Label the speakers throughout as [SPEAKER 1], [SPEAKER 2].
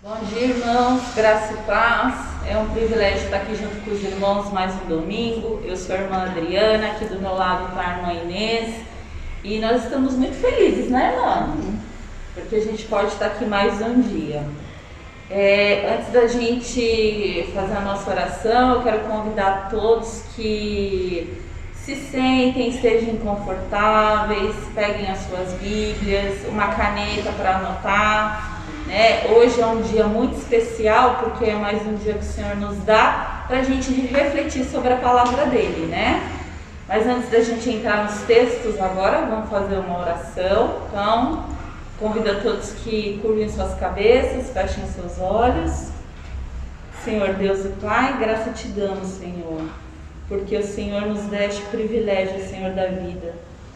[SPEAKER 1] Bom dia, irmãos, graça e paz. É um privilégio estar aqui junto com os irmãos mais um domingo. Eu sou a irmã Adriana, aqui do meu lado está a irmã Inês. E nós estamos muito felizes, né, irmã? Porque a gente pode estar aqui mais um dia. Antes da gente fazer a nossa oração, eu quero convidar todos que se sentem, estejam confortáveis, peguem as suas Bíblias, uma caneta para anotar. Hoje é um dia muito especial porque é mais um dia que o Senhor nos dá para a gente refletir sobre a palavra dele, né? Mas antes da gente entrar nos textos agora, vamos fazer uma oração. Então, convido a todos que curvem suas cabeças, fechem seus olhos. Senhor Deus e Pai, graça te damos, Senhor, porque o Senhor nos deste o privilégio, Senhor, da vida.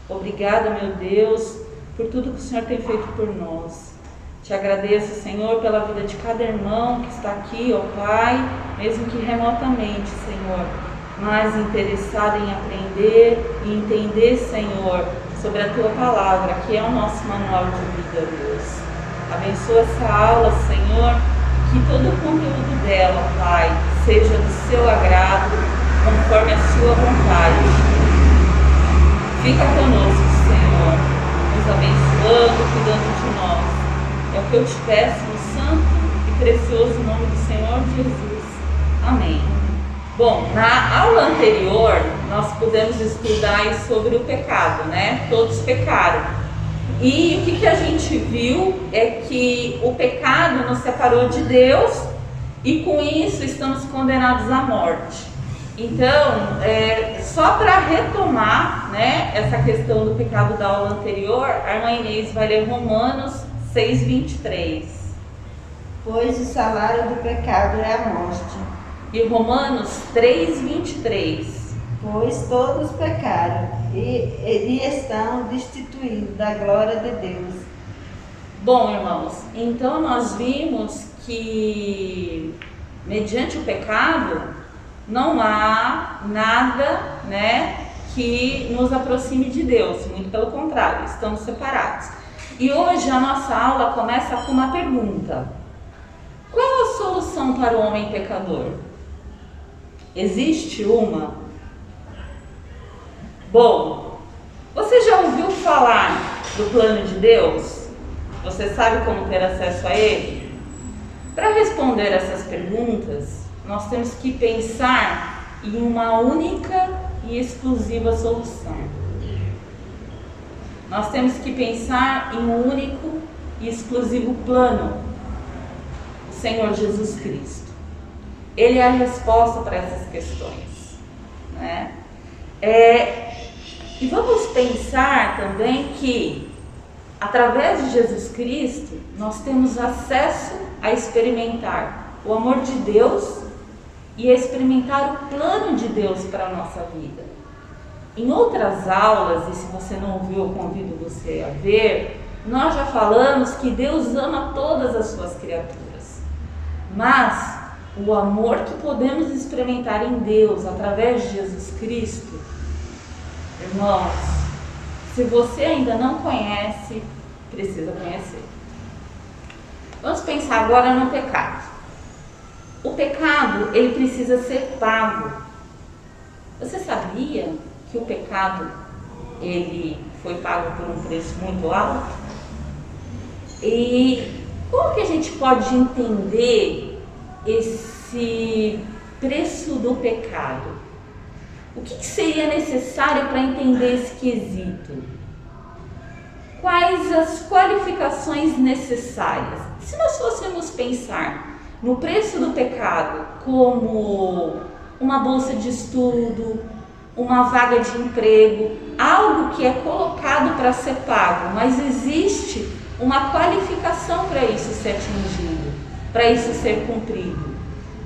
[SPEAKER 1] Obrigada, meu Deus, por tudo que o Senhor tem feito por nós. Te agradeço, Senhor, pela vida de cada irmão que está aqui, ó Pai, mesmo que remotamente, Senhor, mas interessado em aprender e entender, Senhor, sobre a Tua Palavra, que é o nosso manual de vida, Deus. Abençoa essa aula, Senhor, que todo o conteúdo dela, Pai, seja do Seu agrado, conforme a Sua vontade. Fica conosco, Senhor, nos abençoando, cuidando de nós. É o que eu te peço no santo e precioso nome do Senhor Jesus. Amém. Bom, na aula anterior, nós pudemos estudar sobre o pecado, né? Todos pecaram. E o que a gente viu é que o pecado nos separou de Deus e com isso estamos condenados à morte. Então, só para retomar, né, essa questão do pecado da aula anterior, a irmã Inês vai ler Romanos 6:23.
[SPEAKER 2] Pois o salário do pecado é a morte.
[SPEAKER 1] E Romanos 3:23.
[SPEAKER 2] Pois todos pecaram e estão destituídos da glória de Deus.
[SPEAKER 1] Bom, irmãos, então nós vimos que mediante o pecado não há nada, né, que nos aproxime de Deus, muito pelo contrário, estamos separados. E hoje a nossa aula começa com uma pergunta: qual a solução para o homem pecador? Existe uma? Bom, você já ouviu falar do plano de Deus? Você sabe como ter acesso a ele? Para responder essas perguntas, nós temos que pensar em uma única e exclusiva solução. Nós temos que pensar em um único e exclusivo plano, o Senhor Jesus Cristo. Ele é a resposta para essas questões, né? E vamos pensar também que, através de Jesus Cristo, nós temos acesso a experimentar o amor de Deus e a experimentar o plano de Deus para a nossa vida. Em outras aulas, e se você não ouviu, eu convido você a ver, nós já falamos que Deus ama todas as suas criaturas. Mas o amor que podemos experimentar em Deus através de Jesus Cristo, irmãos, se você ainda não conhece, precisa conhecer. Vamos pensar agora no pecado. O pecado, ele precisa ser pago. Você sabia que o pecado, ele foi pago por um preço muito alto? E como que a gente pode entender esse preço do pecado? O que seria necessário para entender esse quesito? Quais as qualificações necessárias? Se nós fôssemos pensar no preço do pecado como uma bolsa de estudo, uma vaga de emprego, algo que é colocado para ser pago, mas existe uma qualificação para isso ser atingido, para isso ser cumprido.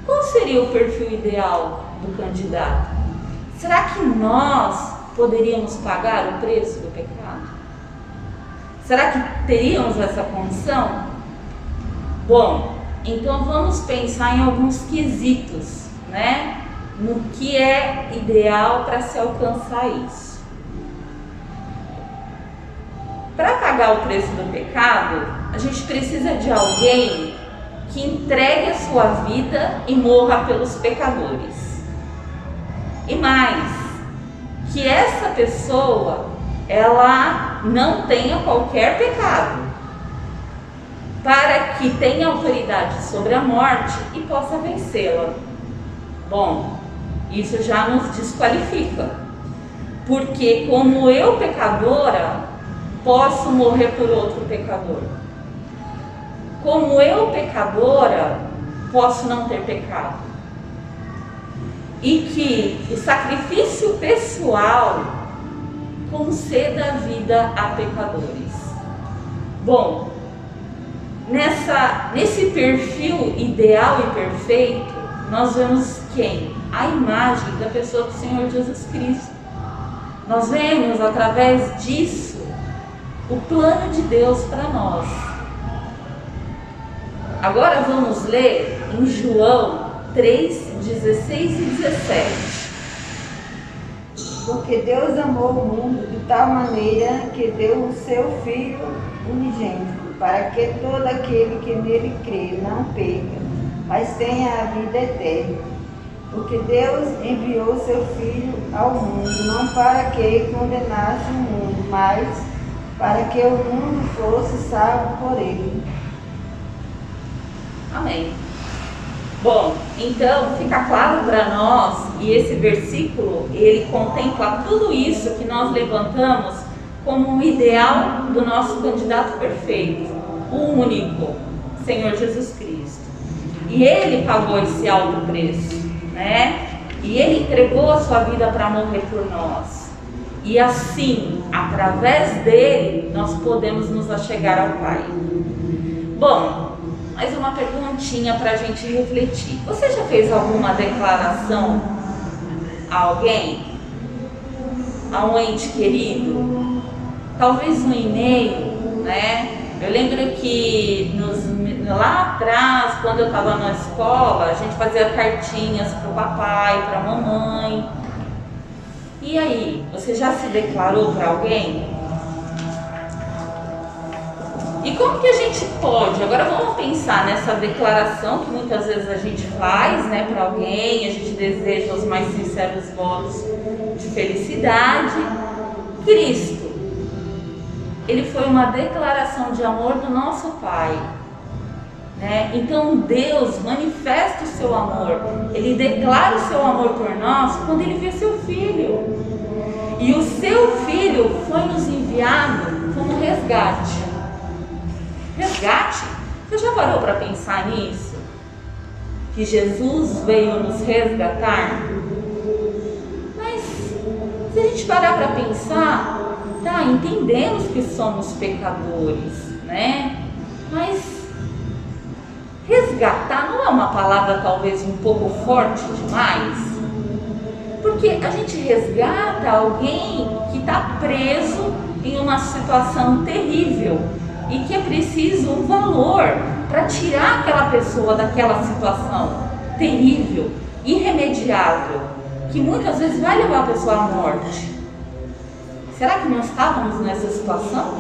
[SPEAKER 1] Qual seria o perfil ideal do candidato? Será que nós poderíamos pagar o preço do pecado? Será que teríamos essa condição? Bom, então vamos pensar em alguns quesitos, né? No que é ideal para se alcançar isso. Para pagar o preço do pecado, a gente precisa de alguém que entregue a sua vida e morra pelos pecadores. E mais, que essa pessoa, ela não tenha qualquer pecado, para que tenha autoridade sobre a morte e possa vencê-la. Bom, isso já nos desqualifica, porque como eu, pecadora, posso morrer por outro pecador. Como eu, pecadora, posso não ter pecado. E que o sacrifício pessoal conceda a vida a pecadores. Bom, nesse perfil ideal e perfeito, nós vemos quem? A imagem da pessoa do Senhor Jesus Cristo. Nós vemos através disso o plano de Deus para nós. Agora vamos ler em João 3, 16 e 17.
[SPEAKER 2] Porque Deus amou o mundo de tal maneira que deu o seu Filho unigênito, para que todo aquele que nele crê não perca, mas tenha a vida eterna. Porque Deus enviou seu Filho ao mundo, não para que condenasse o mundo, mas para que o mundo fosse salvo por ele.
[SPEAKER 1] Amém. Bom, então fica claro para nós, e esse versículo, ele contempla tudo isso que nós levantamos como um ideal do nosso candidato perfeito, o único, Senhor Jesus Cristo. E ele pagou esse alto preço, né? E ele entregou a sua vida para morrer por nós. E assim, através dele, nós podemos nos achegar ao Pai. Bom, mais uma perguntinha para a gente refletir. Você já fez alguma declaração a alguém? A um ente querido? Talvez um e-mail, né? Eu lembro que lá atrás, quando eu estava na escola, a gente fazia cartinhas para o papai, para a mamãe. E aí, você já se declarou para alguém? E como que a gente pode? Agora vamos pensar nessa declaração que muitas vezes a gente faz, né, para alguém, a gente deseja os mais sinceros votos de felicidade. Cristo, ele foi uma declaração de amor do nosso Pai, né? Então Deus manifesta o seu amor, ele declara o seu amor por nós quando ele vê seu Filho. E o seu Filho foi nos enviado como resgate. Resgate? Você já parou para pensar nisso? Que Jesus veio nos resgatar? Mas se a gente parar para pensar, tá, entendemos que somos pecadores, né? Mas resgatar não é uma palavra talvez um pouco forte demais? Porque a gente resgata alguém que está preso em uma situação terrível e que é preciso um valor para tirar aquela pessoa daquela situação terrível, irremediável, que muitas vezes vai levar a pessoa à morte. Será que nós estávamos nessa situação?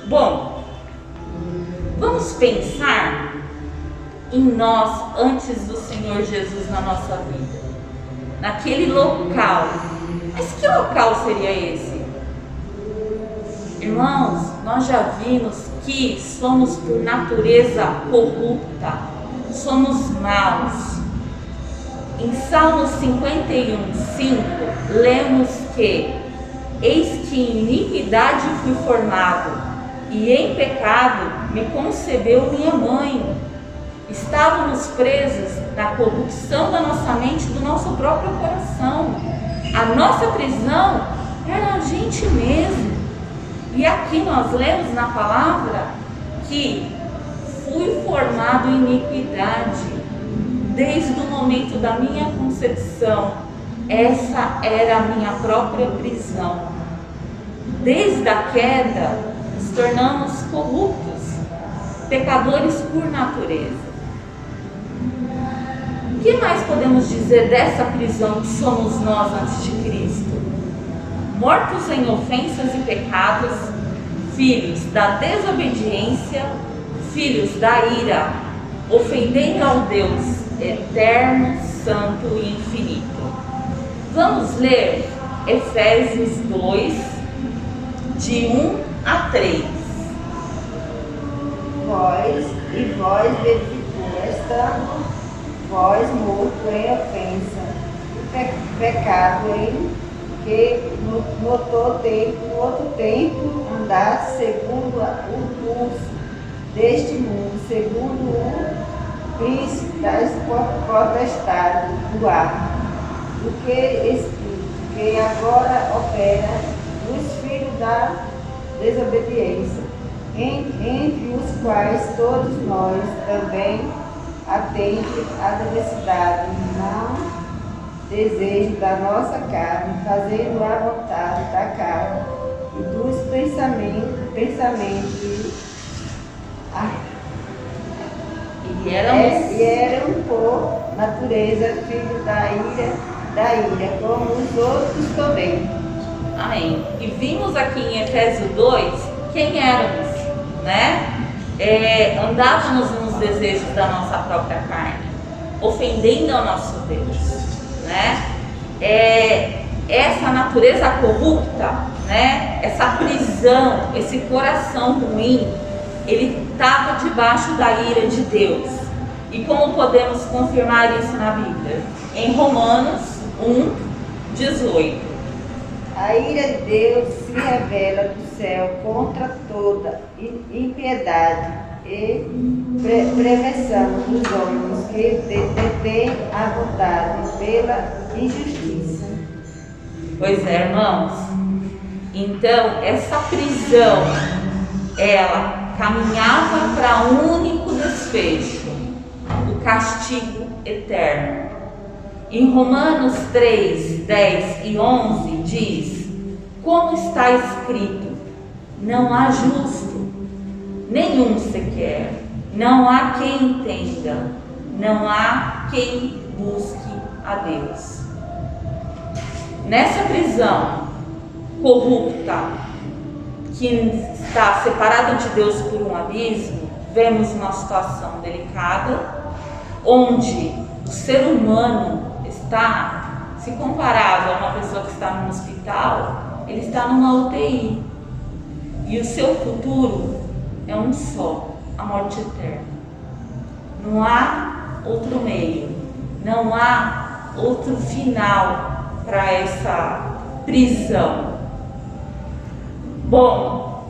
[SPEAKER 1] Bom, vamos pensar em nós antes do Senhor Jesus na nossa vida, naquele local. Mas que local seria esse? Irmãos, nós já vimos que somos por natureza corrupta, somos maus. Em Salmo 51:5, lemos que: eis que em iniquidade fui formado, e em pecado me concebeu minha mãe. Estávamos presos na corrupção da nossa mente, do nosso próprio coração. A nossa prisão era a gente mesmo. E aqui nós lemos na palavra que fui formado em iniquidade desde o momento da minha concepção. Essa era a minha própria prisão. Desde a queda, nos tornamos corruptos, pecadores por natureza. O que mais podemos dizer dessa prisão que somos nós antes de Cristo? Mortos em ofensas e pecados, filhos da desobediência, filhos da ira, ofendendo ao Deus eterno, santo e infinito. Vamos ler Efésios 2, de 1 a 3.
[SPEAKER 2] Vós verificou, estando vós morto em ofensa e pecado, em que no outro tempo andasse segundo o curso deste mundo, segundo o príncipe das potestades do ar, do que Espírito, que agora opera nos filhos da desobediência, entre os quais todos nós também atende a necessidade, não desejo da nossa carne, fazendo a vontade da carne e dos pensamentos. E eram por natureza filhos da ira, como os outros também.
[SPEAKER 1] Amém. E vimos aqui em Efésios 2 quem éramos, né? Andávamos nos desejos da nossa própria carne, ofendendo ao nosso Deus, né? Essa natureza corrupta, né? Essa prisão, esse coração ruim, ele estava debaixo da ira de Deus. E como podemos confirmar isso na Bíblia? Em Romanos 1:18.
[SPEAKER 2] A ira de Deus se revela do céu contra toda impiedade e prevenção dos homens que detêm a vontade pela injustiça.
[SPEAKER 1] Pois é, irmãos. Então, essa prisão, ela caminhava para um único desfecho, o castigo eterno. Em Romanos 3, 10 e 11 diz: como está escrito, não há justo, nenhum sequer, não há quem entenda, não há quem busque a Deus. Nessa prisão corrupta, que está separada de Deus por um abismo, vemos uma situação delicada, onde o ser humano está, se comparado a uma pessoa que está num hospital, ele está numa UTI. E o seu futuro é um só, a morte eterna. Não há outro meio, não há outro final para essa prisão. Bom,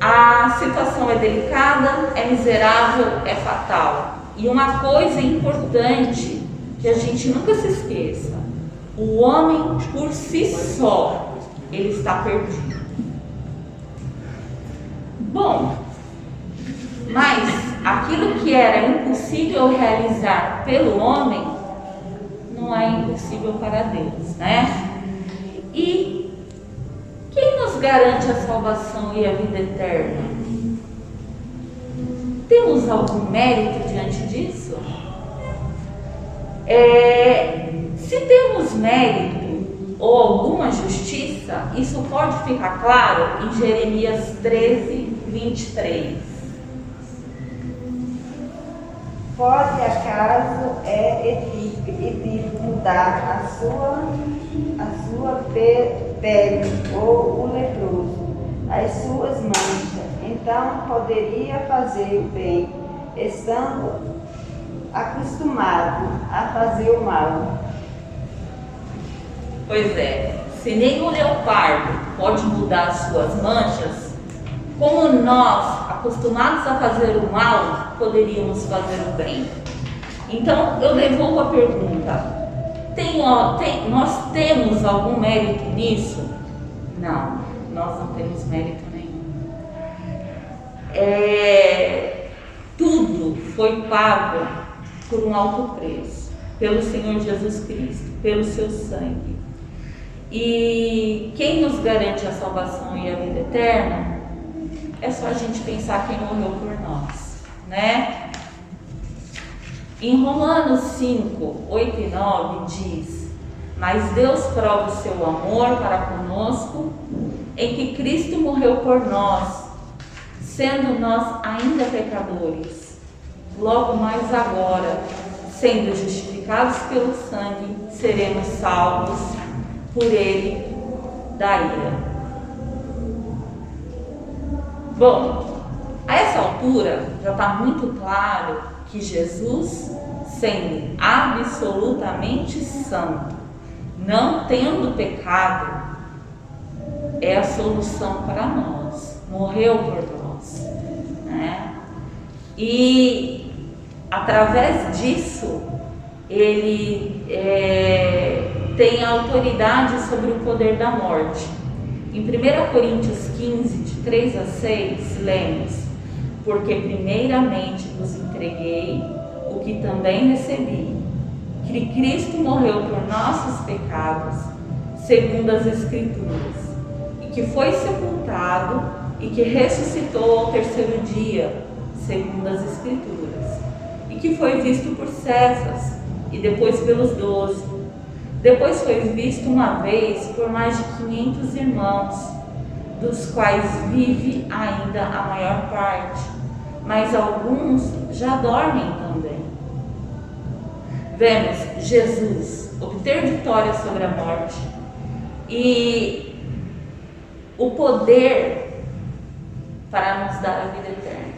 [SPEAKER 1] a situação é delicada, é miserável, é fatal. E uma coisa importante que a gente nunca se esqueça: o homem por si só, ele está perdido. Bom, mas aquilo que era impossível realizar pelo homem, não é impossível para Deus, né? E quem nos garante a salvação e a vida eterna? Temos algum mérito diante disso? Se temos mérito ou alguma justiça, isso pode ficar claro em Jeremias 13, 23.
[SPEAKER 2] Pode acaso Etíope mudar a sua pele ou o leproso, as suas manchas, então poderia fazer o bem, estando acostumado a fazer o mal.
[SPEAKER 1] Pois é, se nem o leopardo pode mudar as suas manchas, como nós, acostumados a fazer o mal, poderíamos fazer o bem? Então, eu devolvo a pergunta: nós temos algum mérito nisso? Não, nós não temos mérito nenhum. Tudo foi pago por um alto preço, pelo Senhor Jesus Cristo, pelo seu sangue. E quem nos garante a salvação e a vida eterna? É só a gente pensar quem morreu por nós, né? Em Romanos 5, 8 e 9 diz: mas Deus prova o seu amor para conosco em que Cristo morreu por nós, sendo nós ainda pecadores, logo mais agora, sendo justificados pelo sangue, seremos salvos por ele da ira. Bom, a essa altura já está muito claro que Jesus, sendo absolutamente santo, não tendo pecado, é a solução para nós, morreu por nós, né? E através disso ele tem autoridade sobre o poder da morte. Em 1 Coríntios 15, de 3 a 6, lemos: porque primeiramente vos entreguei o que também recebi, que Cristo morreu por nossos pecados, segundo as Escrituras, e que foi sepultado e que ressuscitou ao terceiro dia, segundo as Escrituras, e que foi visto por Cefas e depois pelos 12. Depois foi visto uma vez por mais de 500 irmãos, dos quais vive ainda a maior parte, mas alguns já dormem também. Vemos Jesus obter vitória sobre a morte e o poder para nos dar a vida eterna.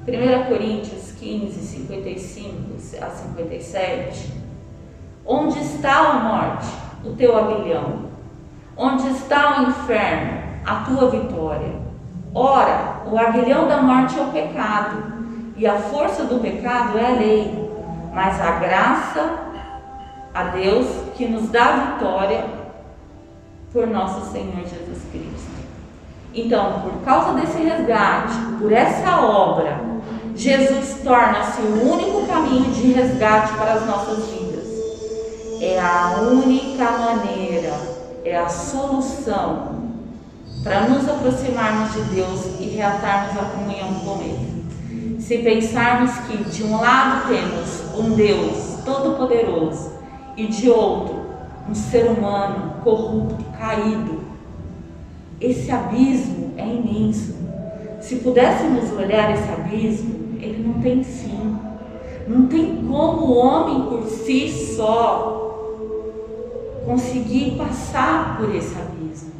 [SPEAKER 1] 1 Coríntios 15, 55 a 57. Onde está a morte, o teu aguilhão? Onde está o inferno, a tua vitória? Ora, o aguilhão da morte é o pecado, e a força do pecado é a lei, mas a graça a Deus que nos dá vitória por nosso Senhor Jesus Cristo. Então, por causa desse resgate, por essa obra, Jesus torna-se o único caminho de resgate para as nossas vidas. É a única maneira, é a solução para nos aproximarmos de Deus e reatarmos a comunhão com Ele. Se pensarmos que de um lado temos um Deus todo-poderoso e de outro um ser humano corrupto, caído, esse abismo é imenso. Se pudéssemos olhar esse abismo, ele não tem fim. Não tem como o homem por si só conseguir passar por esse abismo.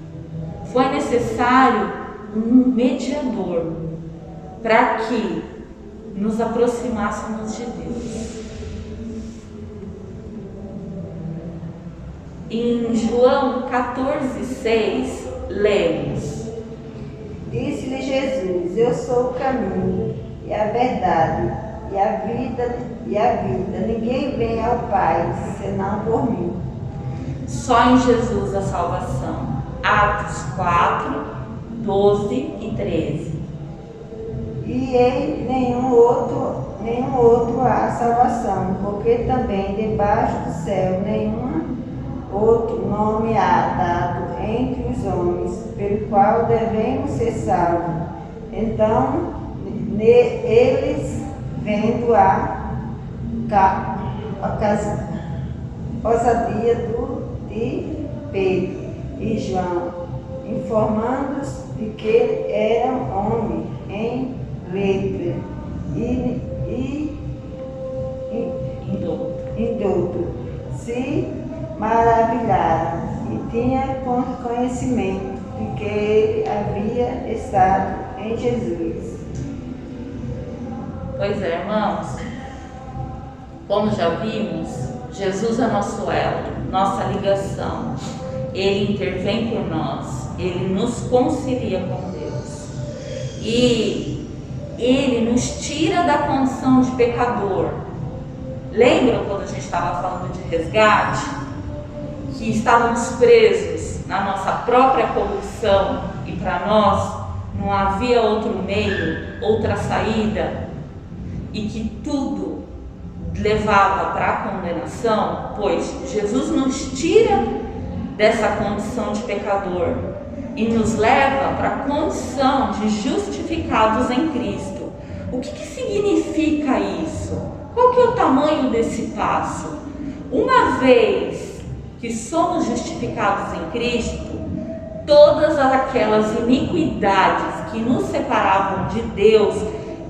[SPEAKER 1] Foi necessário um mediador para que nos aproximássemos de Deus. Em João 14,6, lemos:
[SPEAKER 2] disse-lhe Jesus: eu sou o caminho e a verdade e a vida. Ninguém vem ao Pai senão por mim.
[SPEAKER 1] Só em Jesus a salvação. Atos 4, 12 e 13.
[SPEAKER 2] E em nenhum outro há salvação, porque também debaixo do céu nenhum outro nome há dado entre os homens, pelo qual devemos ser salvos. Então, eles, vendo a ousadia de Pedro e João, informando-os de que eram homens em letra e indouto, se maravilharam e tinham conhecimento de que ele havia estado em Jesus.
[SPEAKER 1] Pois é, irmãos, como já vimos, Jesus é nosso elo, nossa ligação. Ele intervém por nós, ele nos concilia com Deus. E ele nos tira da condição de pecador. Lembram quando a gente estava falando de resgate? Que estávamos presos na nossa própria corrupção e para nós não havia outro meio, outra saída, e que tudo levava para a condenação? Pois Jesus nos tira dessa condição de pecador e nos leva para a condição de justificados em Cristo. O que significa isso? Qual que é o tamanho desse passo? Uma vez que somos justificados em Cristo, todas aquelas iniquidades que nos separavam de Deus,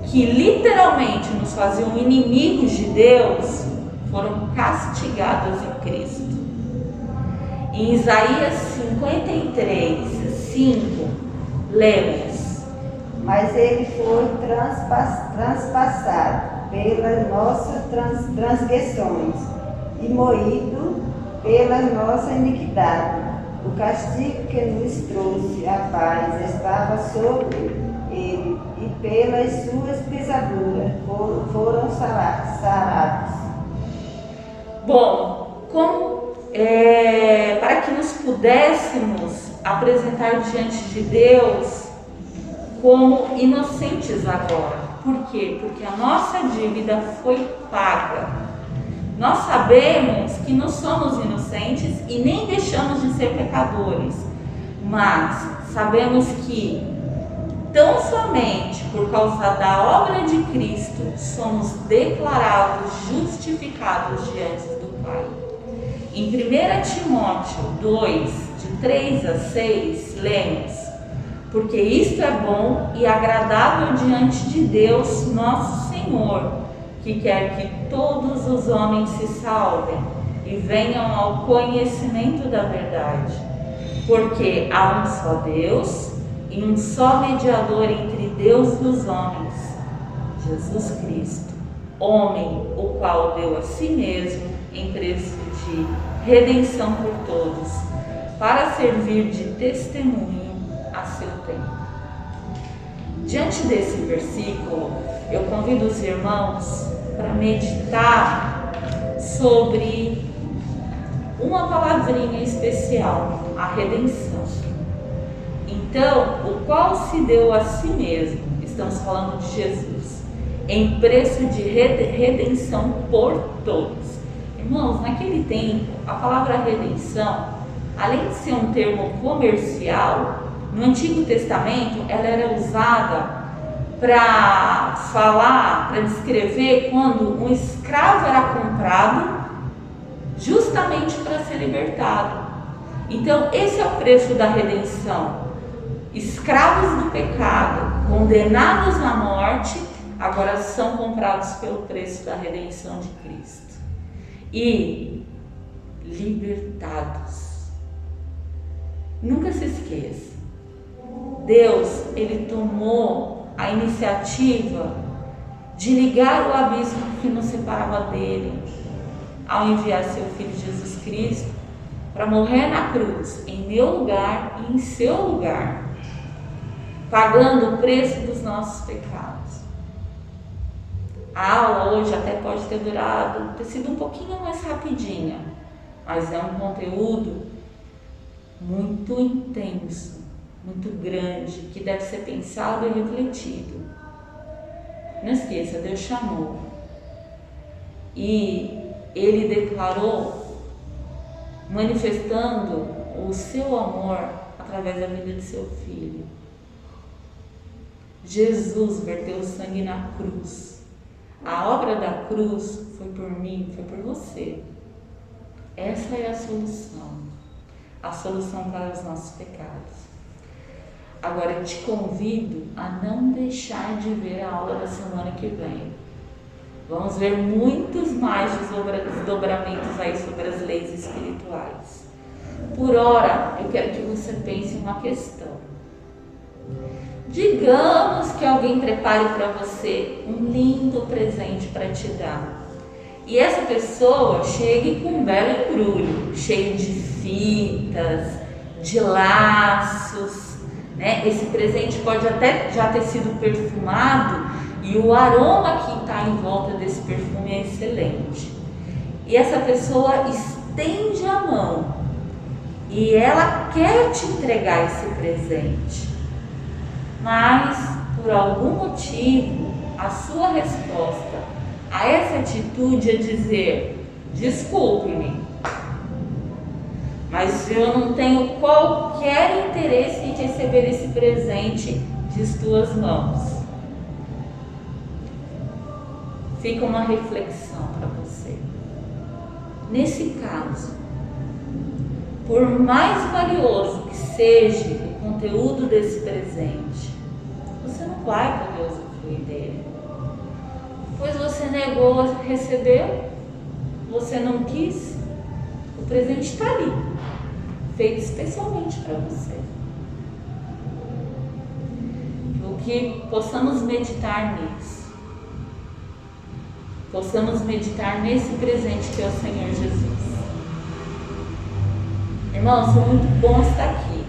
[SPEAKER 1] que literalmente nos faziam inimigos de Deus, foram castigadas em Cristo. Em Isaías 53, 5, lemos:
[SPEAKER 2] Mas ele foi transpassado pelas nossas transgressões e moído pela nossa iniquidade. O castigo que nos trouxe a paz estava sobre ele, e pelas suas pisaduras foram sarados.
[SPEAKER 1] Bom, para que nos pudéssemos apresentar diante de Deus como inocentes agora. Por quê? Porque a nossa dívida foi paga. Nós sabemos que não somos inocentes e nem deixamos de ser pecadores, mas sabemos que tão somente por causa da obra de Cristo somos declarados justificados diante do Pai. Em 1 Timóteo 2, de 3 a 6, lemos: Porque isto é bom e agradável diante de Deus nosso Senhor, que quer que todos os homens se salvem e venham ao conhecimento da verdade. Porque há um só Deus e um só mediador entre Deus e os homens, Jesus Cristo, homem, o qual deu a si mesmo em preço de redenção por todos, para servir de testemunho a seu tempo. Diante desse versículo, eu convido os irmãos para meditar sobre uma palavrinha especial, a redenção. Então, o qual se deu a si mesmo, estamos falando de Jesus, em preço de redenção por todos. Irmãos, naquele tempo, a palavra redenção, além de ser um termo comercial, no Antigo Testamento ela era usada para falar, para descrever quando um escravo era comprado justamente para ser libertado. Então, esse é o preço da redenção. Escravos do pecado, condenados à morte, agora são comprados pelo preço da redenção de Cristo e libertados. Nunca se esqueça, Deus, ele tomou a iniciativa de ligar o abismo que nos separava dele, ao enviar seu Filho Jesus Cristo para morrer na cruz, em meu lugar e em seu lugar, pagando o preço dos nossos pecados. A aula hoje até pode ter sido um pouquinho mais rapidinha, mas é um conteúdo muito intenso, muito grande, que deve ser pensado e refletido. Não esqueça, Deus chamou e Ele declarou, manifestando o seu amor através da vida de seu Filho. Jesus verteu o sangue na cruz. A obra da cruz foi por mim, foi por você. Essa é a solução para os nossos pecados. Agora eu te convido a não deixar de ver a aula da semana que vem. Vamos ver muitos mais desdobramentos aí sobre as leis espirituais. Por ora, eu quero que você pense em uma questão. Digamos que alguém prepare para você um lindo presente para te dar. E essa pessoa chegue com um belo embrulho, cheio de fitas, de laços, né? Esse presente pode até já ter sido perfumado e o aroma que está em volta desse perfume é excelente. E essa pessoa estende a mão e ela quer te entregar esse presente. Mas, por algum motivo, a sua resposta a essa atitude é dizer: desculpe-me, mas eu não tenho qualquer interesse em receber esse presente de tuas mãos. Fica uma reflexão para você. Nesse caso, por mais valioso que seja o conteúdo desse presente, você não vai poder usufruir dele. Pois você negou receber, você não quis, o presente está ali, feito especialmente para você. Que possamos meditar nisso, possamos meditar nesse presente que é o Senhor Jesus. Irmãos, é muito bom estar aqui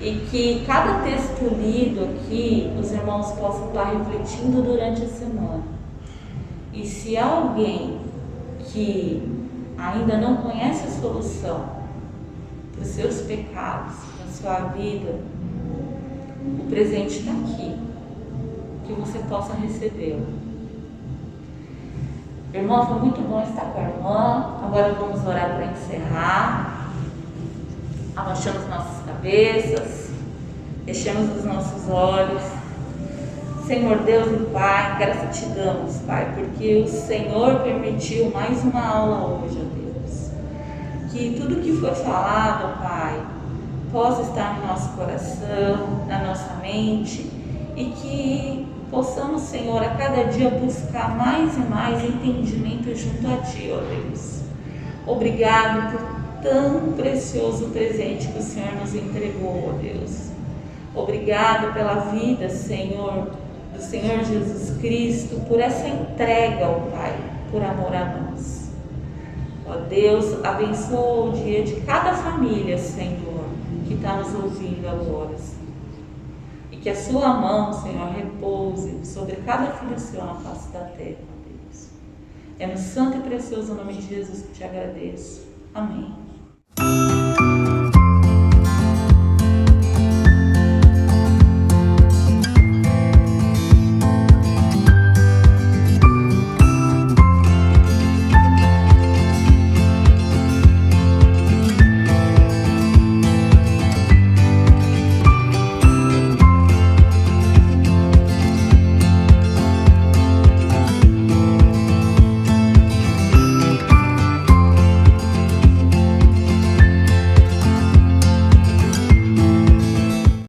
[SPEAKER 1] e que cada texto lido aqui os irmãos possam estar refletindo durante a semana. E se há alguém que ainda não conhece a solução para os seus pecados, para a sua vida, o presente está aqui, que você possa recebê-lo. Irmão, foi muito bom estar com a irmã. Agora vamos orar para encerrar. Abaixamos nossas cabeças, fechamos os nossos olhos. Senhor Deus e Pai, graça te damos, Pai, porque o Senhor permitiu mais uma aula hoje, ó Deus. Que tudo que foi falado, Pai, possa estar no nosso coração, na nossa mente, e que possamos, Senhor, a cada dia buscar mais e mais entendimento junto a Ti, ó Deus. Obrigado por tão precioso presente que o Senhor nos entregou, ó Deus. Obrigado pela vida, Senhor, do Senhor Jesus Cristo, por essa entrega, ó Pai, por amor a nós. Ó Deus, abençoa o dia de cada família, Senhor, que está nos ouvindo agora, Senhor. E que a sua mão, Senhor, repouse sobre cada filho seu na face da terra, Deus. É no santo e precioso nome de Jesus que te agradeço. Amém.